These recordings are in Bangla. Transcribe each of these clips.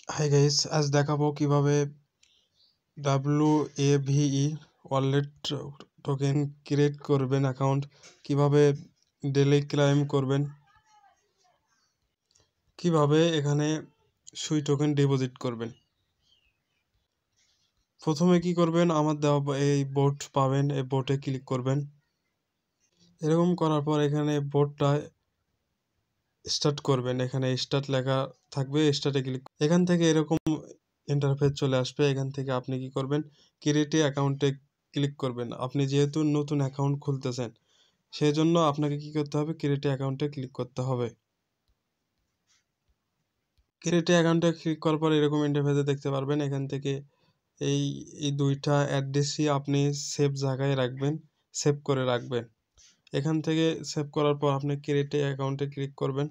হাই গাইস, আজ দেখাবো কিভাবে WAVE ওয়ালেট টোকেন ক্রিয়েট করবেন অ্যাকাউন্ট, কিভাবে ডেইলি ক্লাইম করবেন, কিভাবে এখানে সুই টোকেন ডিপোজিট করবেন। প্রথমে কি করবেন, আমার দেওয়া এই বোট পাবেন, এই বোটে ক্লিক করবেন। এরকম করার পর এখানে বোটটা স্টার্ট করবেন, এখানে স্টার্ট লেখা থাকবে, স্টার্টে ক্লিক। এখান থেকে এরকম ইন্টারফেস চলে আসবে। এখান থেকে আপনি কি করবেন, ক্রিয়েট অ্যাকাউন্টে ক্লিক করবেন। আপনি যেহেতু নতুন অ্যাকাউন্ট খুলতেছেন, সেই জন্য আপনাকে কি করতে হবে, ক্রিয়েট অ্যাকাউন্টে ক্লিক করতে হবে। ক্রিয়েট অ্যাকাউন্টে ক্লিক করার পর এরকম ইন্টারফেসে দেখতে পারবেন। এখান থেকে এই এই দুইটা অ্যাড্রেসই আপনি সেভ জায়গায় রাখবেন, সেভ করে রাখবেন। এখান থেকে সেভ করার পর আপনি ক্রিয়েট অ্যাকাউন্টে ক্লিক করবেন।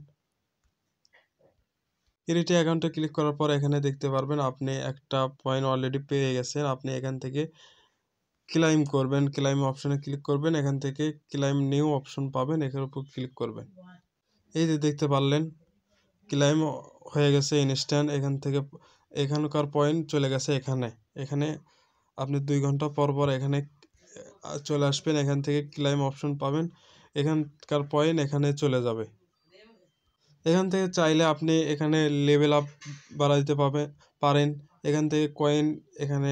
ক্রিয়েট অ্যাকাউন্টে ক্লিক করার পর এখানে দেখতে পারবেন আপনি একটা পয়েন্ট অলরেডি পেয়ে গেছেন। আপনি এখান থেকে ক্লাইম করবেন, ক্লাইম অপশনে ক্লিক করবেন। এখান থেকে ক্লাইম নিউ অপশন পাবেন, এখানের উপর ক্লিক করবেন। এই যে দেখতে পারলেন ক্লাইম হয়ে গেছে ইনস্ট্যান্ট। এখান থেকে এখানকার পয়েন্ট চলে গেছে এখানে। এখানে আপনি 2 ঘন্টা পর পর এখানে চলে আসবেন, এখান থেকে ক্লাইম অপশন পাবেন, এখানকার পয়েন্ট এখানে চলে যাবে। এখান থেকে চাইলে আপনি এখানে লেভেল আপ বাড়াইতে পারেন। এখান থেকে কয়েন, এখানে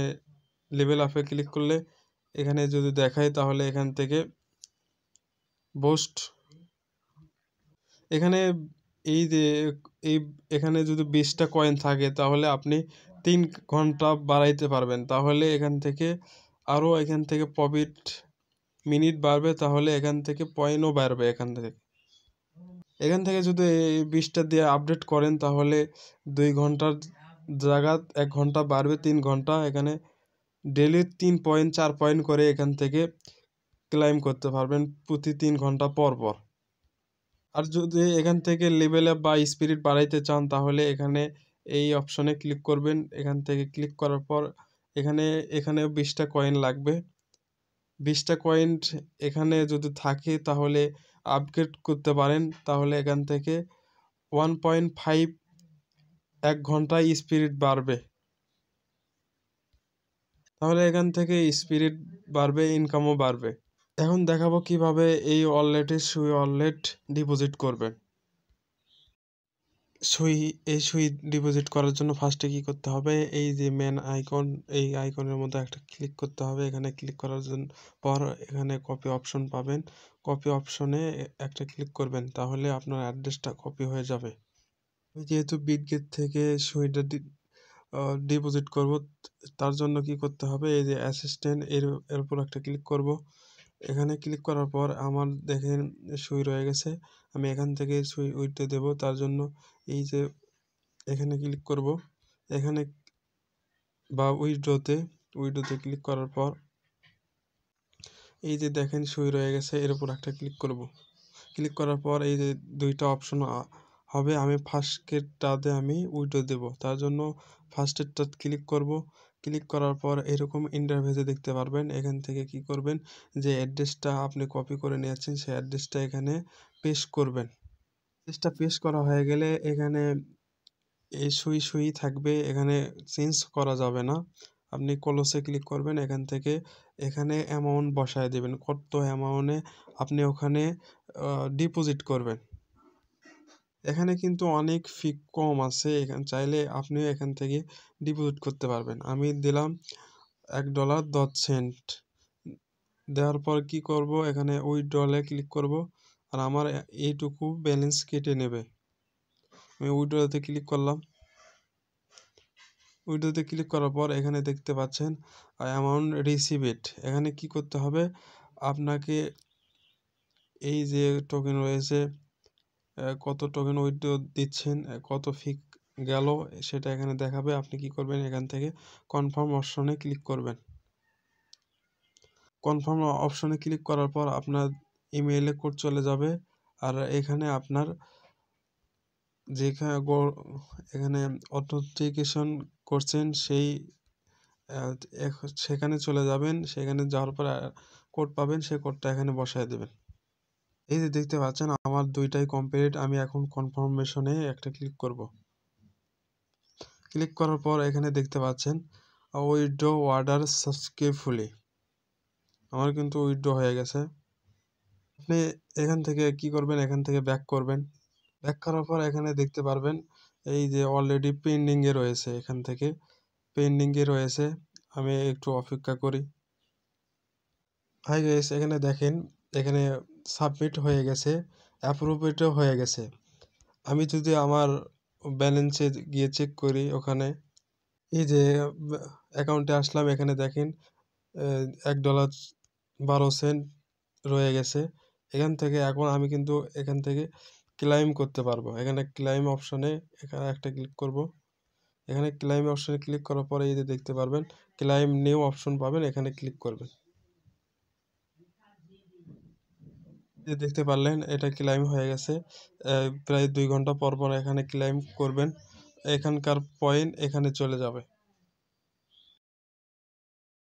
লেভেল আপে ক্লিক করলে এখানে যদি দেখায় তাহলে এখান থেকে বুস্ট, এখানে এই যে এই এখানে যদি 20টা কয়েন থাকে তাহলে আপনি 3 ঘন্টা বাড়াইতে পারবেন। তাহলে এখান থেকে আরও এখান থেকে প্রফিট মিনিট বাড়বে, তাহলে এখান থেকে পয়েন্টও বাড়বে। এখান থেকে যদি এই 20টা দিয়ে আপডেট করেন তাহলে 2 ঘন্টার জায়গা 1 ঘন্টা বাড়বে, 3 ঘন্টা। এখানে ডেইলি 3 পয়েন্ট 4 পয়েন্ট করে এখান থেকে ক্লাইম করতে পারবেন প্রতি 3 ঘন্টা পর পর। আর যদি এখান থেকে লেভেল আপ বা স্পিরিট বাড়াইতে চান তাহলে এখানে এই অপশনে ক্লিক করবেন। এখান থেকে ক্লিক করার পর এখানেও 20টা কয়েন লাগবে। 20টা কয়েন এখানে যদি থাকে তাহলে আপগ্রেড করতে পারেন। তাহলে এখান থেকে 1.5 1 ঘন্টায় স্পিরিট বাড়বে। তাহলে এখান থেকে স্পিরিট বাড়বে, ইনকামও বাড়বে। এখন দেখাবো কিভাবে এই ওয়ালেটে সুই ওয়ালেট ডিপোজিট করবেন। সুই ডিপোজিট করার জন্য ফার্স্টে কি করতে হবে, এই যে মেন আইকন, এই আইকনের মধ্যে একটা ক্লিক করতে হবে। এখানে ক্লিক করার জন্য পর এখানে কপি অপশন পাবেন, কপি অপশনে একটা ক্লিক করবেন, তাহলে আপনার অ্যাড্রেসটা কপি হয়ে যাবে। যেহেতু বিটগেট থেকে সুইটা ডিপোজিট করব, তার জন্য কি করতে হবে, এই যে অ্যাসিস্ট্যান্ট এর উপর একটা ক্লিক করব। এখানে ক্লিক করার পর আমার দেখেন সুই রয়ে গেছে। আমি এখান থেকে সুই উইথড্র দেব, তার জন্য এই যে এখানে ক্লিক করব, এখানে বা উইথড্রতে ক্লিক করার পর এই যে দেখেন সুই রয়ে গেছে, এর উপর একটা ক্লিক করব। ক্লিক করার পর এই যে দুইটা অপশন হবে, আমি ফার্স্টেরটাতে আমি উইথড্র দেব, তার জন্য ফার্স্টেরটা ক্লিক করব। ক্লিক করার পর এরকম ইন্টারফেসে দেখতে পারবেন। এখান থেকে কি করবেন, যে অ্যাড্রেসটা আপনি কপি করে নিয়েছেন সেই অ্যাড্রেসটা এখানে পেস্ট করবেন। অ্যাড্রেসটা পেস্ট করা হয়ে গেলে এখানে এই সুই থাকবে, এখানে চেঞ্জ করা যাবে না। আপনি ক্লোজে ক্লিক করবেন, এখান থেকে এখানে অ্যামাউন্ট বসায় দেবেন, কত অ্যামাউন্টে আপনি ওখানে ডিপোজিট করবেন। এখানে কিন্তু অনেক ফি কম আছে, এখানে চাইলে আপনিও এখান থেকে ডিপোজিট করতে পারবেন। আমি দিলাম $1.10। দেওয়ার পর কি করব, এখানে উইথড্রলে ক্লিক করব, আর আমার এইটুকু ব্যালেন্স কেটে নেবে। আমি উইথড্রতে ক্লিক করলাম। উইথড্রতে ক্লিক করার পর এখানে দেখতে পাচ্ছেন অ্যামাউন্ট রিসিভড। এখানে কি করতে হবে, আপনাকে এই যে টোকেন রয়েছে, কত টোকেন উইথড্র দিচ্ছেন, কত ফি গেল, সেটা এখানে দেখাবে। আপনি কি করবেন, এখান থেকে কনফার্ম অপশনে ক্লিক করবেন। কনফার্ম অপশনে ক্লিক করার পর আপনার ইমেইলে কোড চলে যাবে, আর এখানে আপনার যেখানে এখানে অথেন্টিকেশন করছেন সেই সেখানে চলে যাবেন। সেখানে যাওয়ার পর কোড পাবেন, সেই কোডটা এখানে বসায় দেবেন। এই যে দেখতে পাচ্ছেন আমার দুইটাই কমপ্লিট। আমি এখন কনফার্মেশনে একটা ক্লিক করব। ক্লিক করার পর এখানে দেখতে পাচ্ছেন উইথড্র অর্ডার সাকসেসফুলি, আমার কিন্তু উইথড্র হয়ে গেছে। আপনি এখান থেকে কি করবেন, এখান থেকে ব্যাক করবেন। ব্যাক করার পর এখানে দেখতে পারবেন এই যে অলরেডি পেন্ডিংয়ে রয়েছে, এখান থেকে পেন্ডিংয়ে রয়েছে। আমি একটু অপেক্ষা করি। হাই গাইস, এখানে দেখেন এখানে সাবমিট হয়ে গেছে, অ্যাপ্রুভেডও হয়ে গেছে। আমি যদি আমার ব্যালেন্সে গিয়ে চেক করি, ওখানে এই যে অ্যাকাউন্টে আসলাম, এখানে দেখেন $1.12 রয়ে গেছে। এখান থেকে এখন আমি কিন্তু এখান থেকে ক্লাইম করতে পারবো। এখানে ক্লাইম অপশনে এখানে একটা ক্লিক করব। এখানে ক্লাইম অপশনে ক্লিক করার পরে এই যে দেখতে পারবেন ক্লাইম নিউ অপশন পাবেন, এখানে ক্লিক করবেন। যে দেখতে পারলেন এটা ক্লাইম হয়ে গেছে। প্রায় 2 ঘন্টা পর পর এখানে ক্লাইম করবেন, এখানকার পয়েন্ট এখানে চলে যাবে।